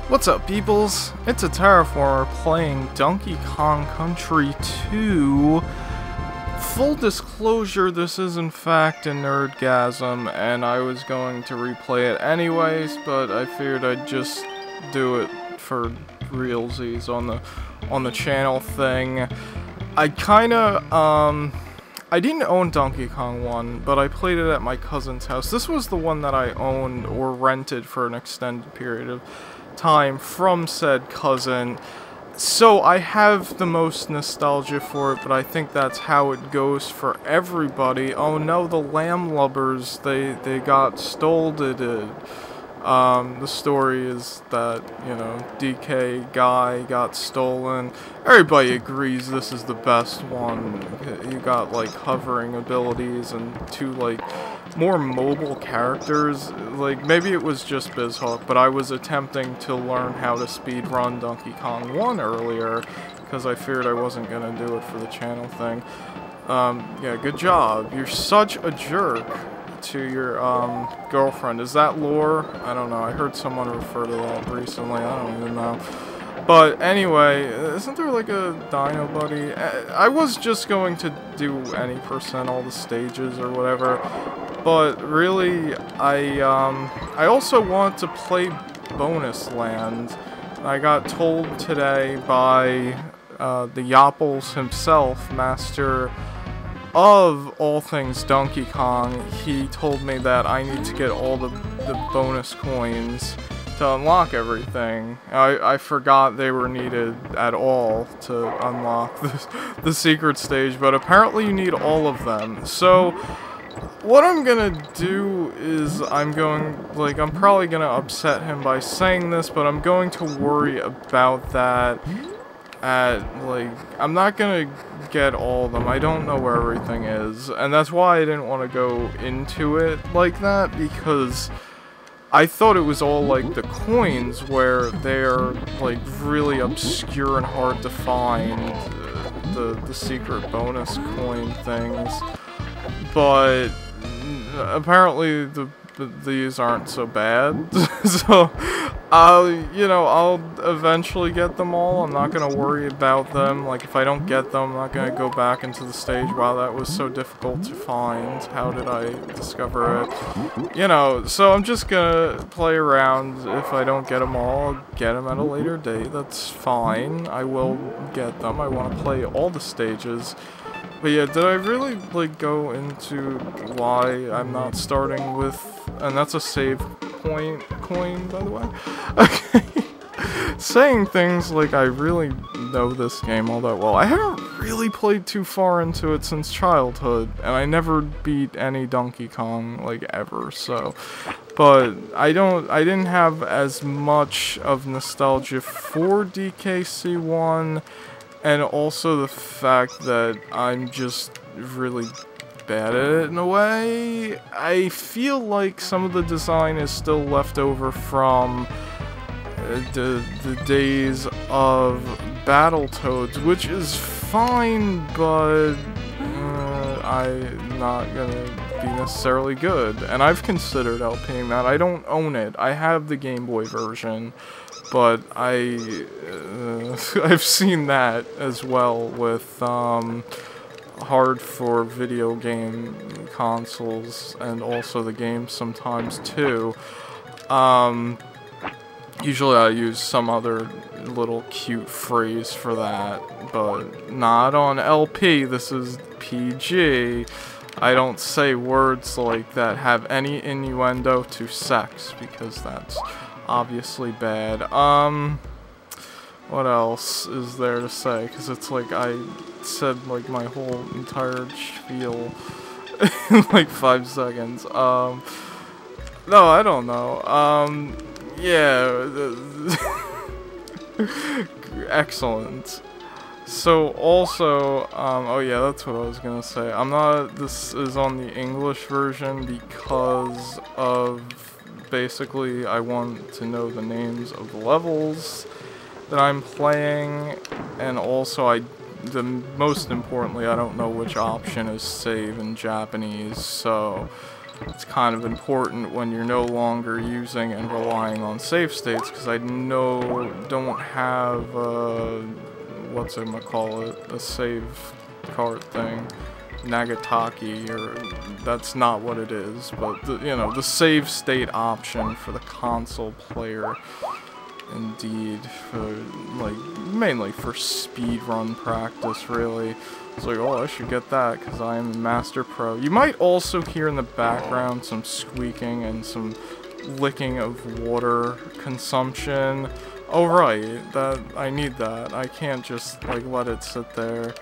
What's up, peoples? It's a Terraformer playing Donkey Kong Country 2. Full disclosure, this is in fact a nerdgasm, and I was going to replay it anyways, but I figured I'd just do it for realsies on the channel thing. I didn't own Donkey Kong 1, but I played it at my cousin's house. This was the one that I owned or rented for an extended period of time from said cousin. So I have the most nostalgia for it, but I think that's how it goes for everybody. Oh no, the lamb lubbers, they got stoled. The story is that, you know, DK guy got stolen. Everybody agrees this is the best one. You got, like, hovering abilities and two, like, more mobile characters. Like, maybe it was just BizHawk, but I was attempting to learn how to speedrun Donkey Kong 1 earlier, because I feared I wasn't gonna do it for the channel thing. Yeah, good job. You're such a jerk to your girlfriend. Is that lore? I don't know. I heard someone refer to that recently. I don't even know. But anyway, isn't there like a Dino Buddy? I was just going to do any percent all the stages or whatever, but really I also want to play Bonus Land. I got told today by the Yopples himself, master of all things Donkey Kong. He told me that I need to get all the bonus coins to unlock everything. I forgot they were needed at all to unlock the secret stage, but apparently you need all of them. So what I'm gonna do is I'm probably gonna upset him by saying this, but I'm going to worry about that I'm not gonna get all of them. I don't know where everything is, and that's why I didn't want to go into it like that, because I thought it was all like the coins where they're like really obscure and hard to find, the secret bonus coin things, but apparently these aren't so bad. So I'll eventually get them all. I'm not gonna worry about them. Like, if I don't get them, I'm not gonna go back into the stage. Wow, that was so difficult to find. How did I discover it? So I'm just gonna play around. If I don't get them all, I'll get them at a later date. That's fine. I will get them. I want to play all the stages. But yeah, did I really, go into why I'm not starting with... And that's a save point coin, by the way. Okay. Saying things like I really know this game all that well. I haven't really played too far into it since childhood, and I never beat any Donkey Kong, ever, so... But I didn't have as much of nostalgia for DKC1, and also the fact that I'm just really bad at it in a way. I feel like some of the design is still left over from the days of Battletoads, which is fine, but I'm not gonna be necessarily good. And I've considered LPing that. I don't own it. I have the Game Boy version, but I've seen that as well with hard for video game consoles, and also the games sometimes too. Usually I use some other little cute phrase for that, but not on LP. This is PG. I don't say words like that have any innuendo to sex, because that's obviously bad. What else is there to say? Because it's like I said my whole entire spiel in 5 seconds. No, I don't know. Yeah. Excellent. So also, oh yeah, that's what I was gonna say. This is on the English version because of, basically, I want to know the names of the levels that I'm playing, and also most importantly, I don't know which option is save in Japanese, so it's kind of important when you're no longer using and relying on save states, because I don't have, whatchamacallit, a save card thing. Nagataki, or that's not what it is, but the save state option for the console player, indeed, for mainly for speedrun practice, really. It's like, oh, I should get that because I am a master pro. You might also hear in the background some squeaking and some licking of water consumption. Oh right, I need that. I can't just let it sit there.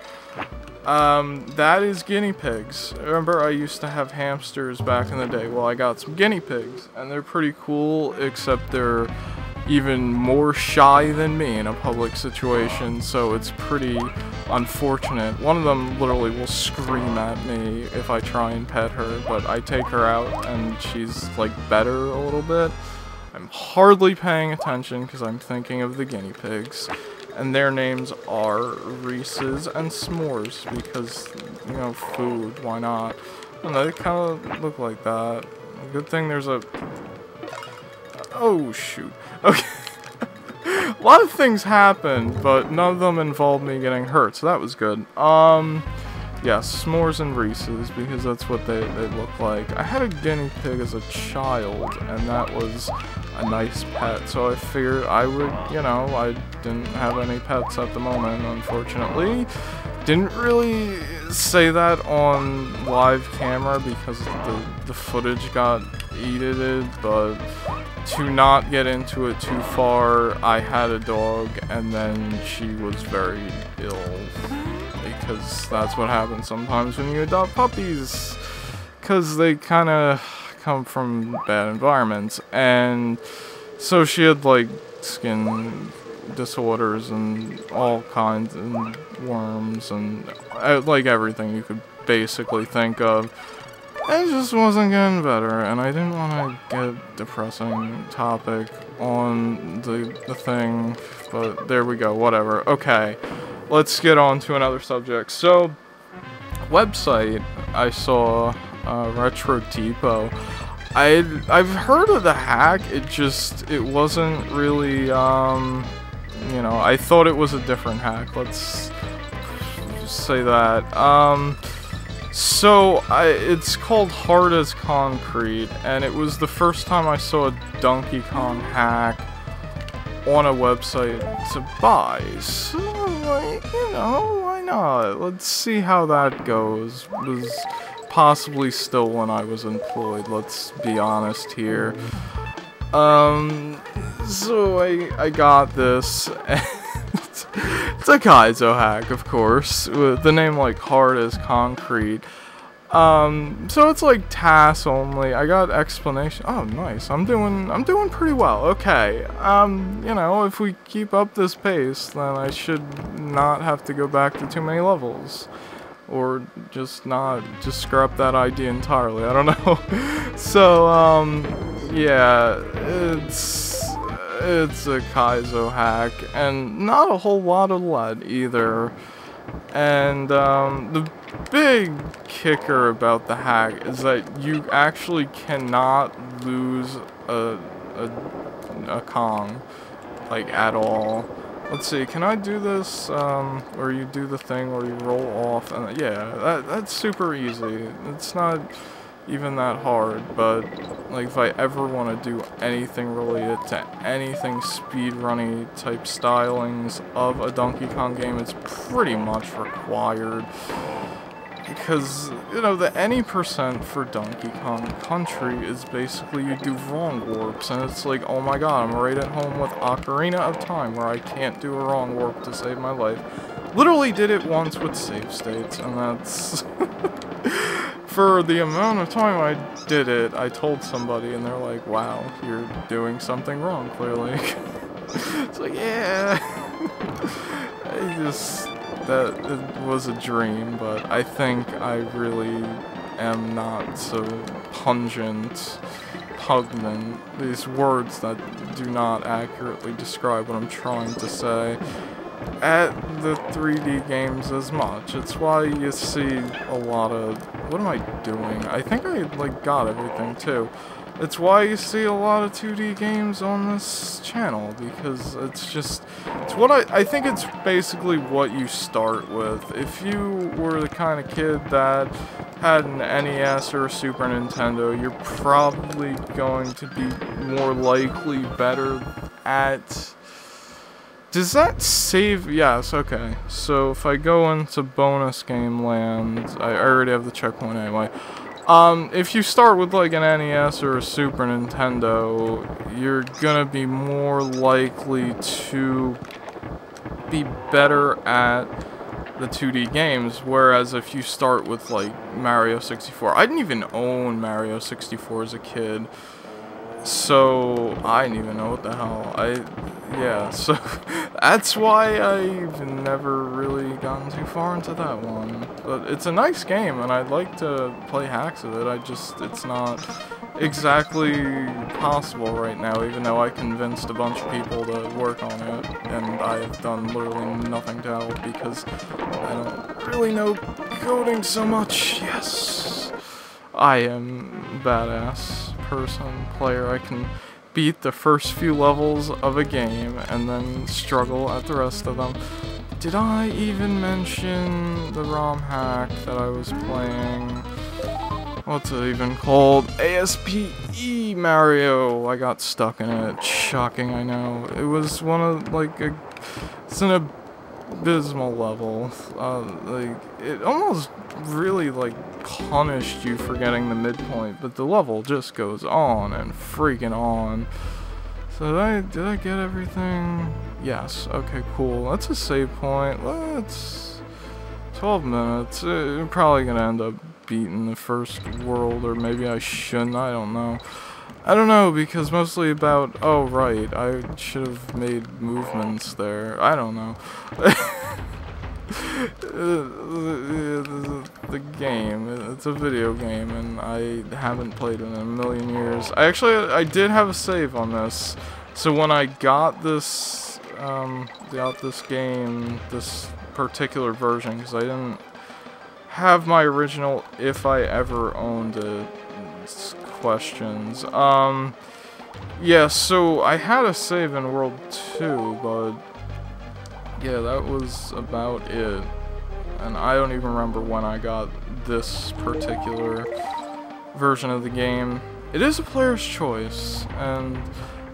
That is guinea pigs. Remember, I used to have hamsters back in the day. Well, I got some guinea pigs, and they're pretty cool, except they're even more shy than me in a public situation, so it's pretty unfortunate. One of them literally will scream at me if I try and pet her, but I take her out, and she's, better a little bit. I'm hardly paying attention because I'm thinking of the guinea pigs. And their names are Reese's and S'mores, because, food, why not? And they kind of look like that. Good thing there's a... Oh, shoot. Okay. A lot of things happened, but none of them involved me getting hurt, so that was good. Yeah, S'mores and Reese's, because that's what they look like. I had a guinea pig as a child, and that was a nice pet, so I figured I would, I didn't have any pets at the moment, unfortunately. Didn't really say that on live camera because the footage got edited, but to not get into it too far, I had a dog, and then she was very ill. Because that's what happens sometimes when you adopt puppies. Because they kind of come from bad environments. And so she had, skin disorders and all kinds of worms and, everything you could basically think of. It just wasn't getting better, and I didn't want to get a depressing topic on the thing. But there we go, whatever. Okay. Let's get on to another subject. So, website I saw, Retro Depot. I've heard of the hack. It wasn't really, I thought it was a different hack. Let's just say that. So it's called Hard as Concrete, and it was the first time I saw a Donkey Kong hack on a website to buy, so, why not? Let's see how that goes. It was possibly still when I was employed, let's be honest here. So I got this, and it's a Kaizo hack, of course, with the name Hard as Concrete. So it's TAS only. I got explanation. Oh, nice. I'm doing pretty well. Okay. If we keep up this pace, then I should not have to go back to too many levels. Or just scrap that idea entirely. I don't know. So, yeah, it's a Kaizo hack, and not a whole lot of lead either. And, the big kicker about the hack is that you actually cannot lose a Kong, at all. Let's see, can I do this, where you do the thing where you roll off, and yeah, that's super easy. It's not even that hard, but, if I ever want to do anything related to anything speedrunny type stylings of a Donkey Kong game, it's pretty much required. Because, the any percent for Donkey Kong Country is basically you do wrong warps, and it's like, oh my god, I'm right at home with Ocarina of Time, where I can't do a wrong warp to save my life. Literally did it once with save states, and that's... For the amount of time I did it, I told somebody, and they're like, wow, you're doing something wrong, clearly. It's like, yeah. It was a dream, but I think I really am not so pungent, these words that do not accurately describe what I'm trying to say. at the 3D games as much. It's why you see a lot of... What am I doing? I think I, like, got everything, too. It's why you see a lot of 2D games on this channel, because it's just... It's what I think it's basically what you start with. If you were the kind of kid that had an NES or a Super Nintendo, you're probably going to be more likely better at... Does that save? Yes, okay. So if I go into bonus game land, I already have the checkpoint anyway. If you start with like an NES or a Super Nintendo, you're gonna be more likely to be better at the 2D games, whereas if you start with like Mario 64, I didn't even own Mario 64 as a kid. So, I didn't even know what the hell. Yeah, so that's why I've never really gotten too far into that one. But it's a nice game, and I'd like to play hacks of it. It's not exactly possible right now, even though I convinced a bunch of people to work on it, and I've done literally nothing to help because I don't really know coding so much. Yes, I am badass player. I can beat the first few levels of a game and then struggle at the rest of them. Did I even mention the ROM hack that I was playing? What's it even called? ASPE Mario! I got stuck in it. Shocking, I know. It was one of, like, it's an abysmal level. Like, it almost really, like, punished you for getting the midpoint, but the level just goes on and freaking on. So did I get everything? Yes. Okay, cool. That's a save point. Let's 12 minutes. I'm probably gonna end up beating the first world, or maybe I shouldn't. I don't know. I don't know, because mostly about... Oh, right. I should have made movements there. I don't know. The game, it's a video game, and I haven't played it in a million years. I did have a save on this, so when I got this, game, this particular version, because I didn't have my original if I ever owned it questions. Yeah, so I had a save in World 2, but yeah, that was about it. And I don't even remember when I got this particular version of the game. It is a player's choice, and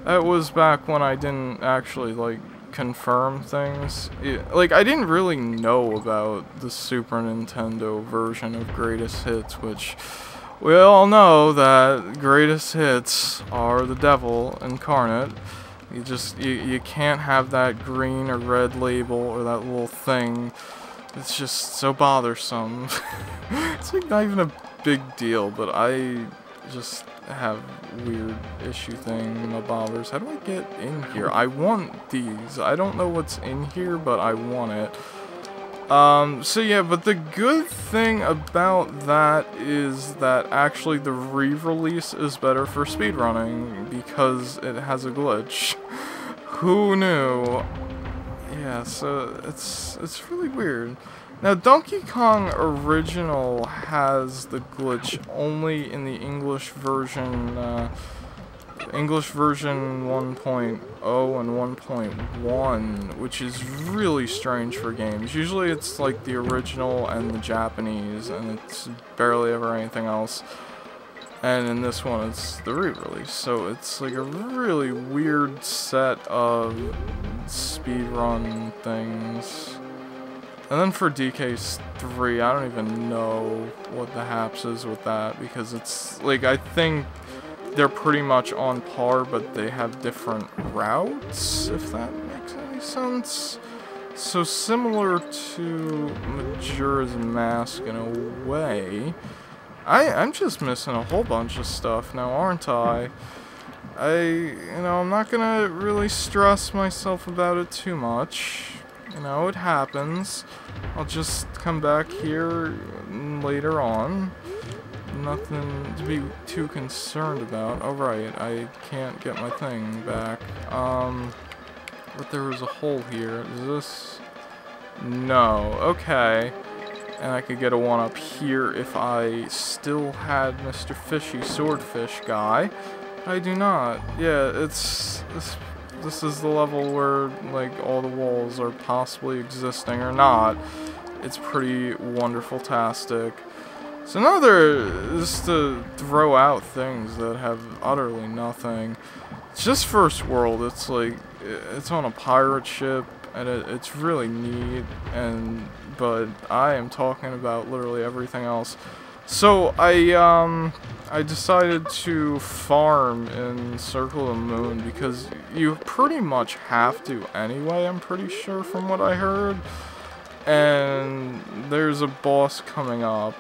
that was back when I didn't actually, like, confirm things. Like, I didn't really know about the Super Nintendo version of Greatest Hits, which we all know that Greatest Hits are the devil incarnate. You can't have that green or red label or that little thing. It's just so bothersome. It's like not even a big deal, but I just have weird issue thing that bothers. How do I get in here? I want these. I don't know what's in here, but I want it. So yeah, but the good thing about that is that actually the re-release is better for speedrunning because it has a glitch. Who knew? Yeah, so it's really weird. Now, Donkey Kong Original has the glitch only in the English version 1.0 and 1.1, which is really strange for games. Usually it's like the original and the Japanese, and it's barely ever anything else. And in this one, it's the re-release, so it's like a really weird set of speedrun things. And then for DK3, I don't even know what the haps is with that, because it's, like, I think they're pretty much on par, but they have different routes, if that makes any sense. So similar to Majora's Mask in a way. I'm just missing a whole bunch of stuff now, aren't I? I'm not gonna really stress myself about it too much. You know, it happens. I'll just come back here later on. Nothing to be too concerned about. Oh, right, I can't get my thing back. But there was a hole here. Is this... No. Okay. And I could get a 1-up here if I still had Mr. Fishy Swordfish guy. I do not. Yeah, it's... This is the level where, like, all the walls are possibly existing or not. It's pretty wonderful-tastic. So another is to throw out things that have utterly nothing. It's just first world. It's like, it's on a pirate ship, and it's really neat, but I am talking about literally everything else. So I decided to farm in Circle of the Moon because you pretty much have to anyway, I'm pretty sure from what I heard. And there's a boss coming up.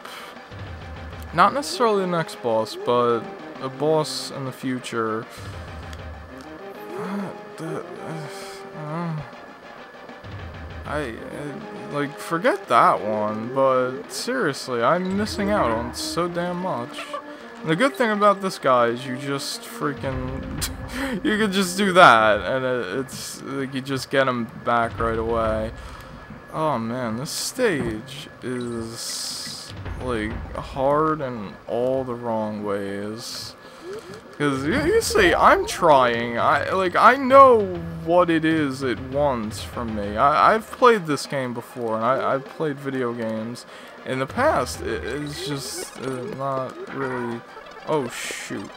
Not necessarily the next boss, but a boss in the future. Like, forget that one, but seriously, I'm missing out on so damn much. And the good thing about this guy is you just freaking... you can just do that, and it's like you just get him back right away. Oh man, this stage is, like, hard in all the wrong ways. Because, you see, I'm trying. I know what it is it wants from me. I've played this game before, and I've played video games in the past. It's just not really... Oh, shoot.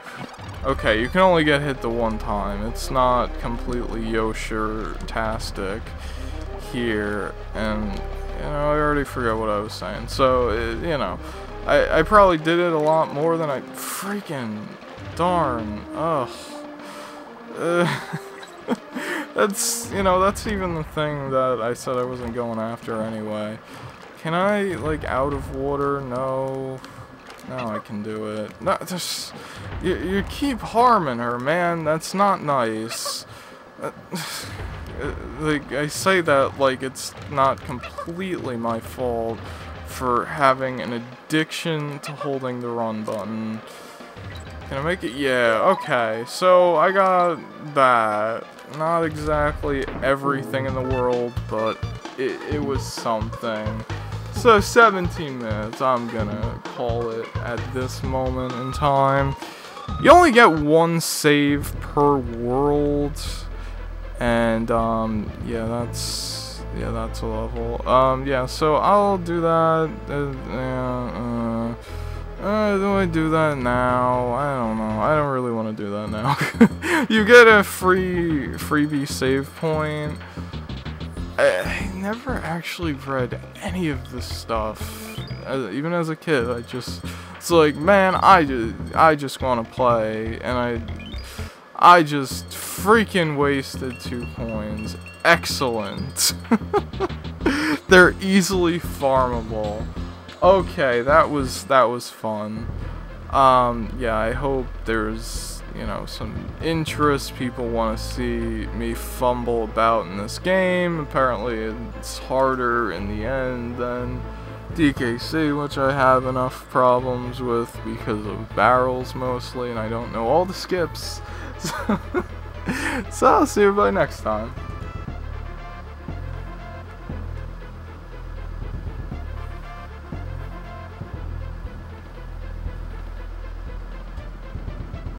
Okay, you can only get hit the one time. It's not completely Yosher-tastic here. And, you know, I already forgot what I was saying. So, you know, I probably did it a lot more than I freaking... Darn. Ugh. That's, you know, that's even the thing that I said I wasn't going after anyway. Can I, like, out of water? No. Now I can do it. No, just... You keep harming her, man. That's not nice. Like, I say that like it's not completely my fault for having an addiction to holding the run button. Can I make it? Yeah, okay. So, I got that. Not exactly everything in the world, but it was something. So, 17 minutes, I'm gonna call it at this moment in time. You only get one save per world. And, yeah, that's a level. Yeah, so I'll do that. Do I do that now? I don't know. I don't really want to do that now. You get a freebie save point. I never actually read any of this stuff. Even as a kid, it's like, man, I just want to play, and I just freaking wasted 2 coins. Excellent. They're easily farmable. Okay, that was fun. Yeah, I hope there's, you know, some interest. People want to see me fumble about in this game. Apparently it's harder in the end than DKC, which I have enough problems with because of barrels mostly, and I don't know all the skips. So I'll see everybody next time.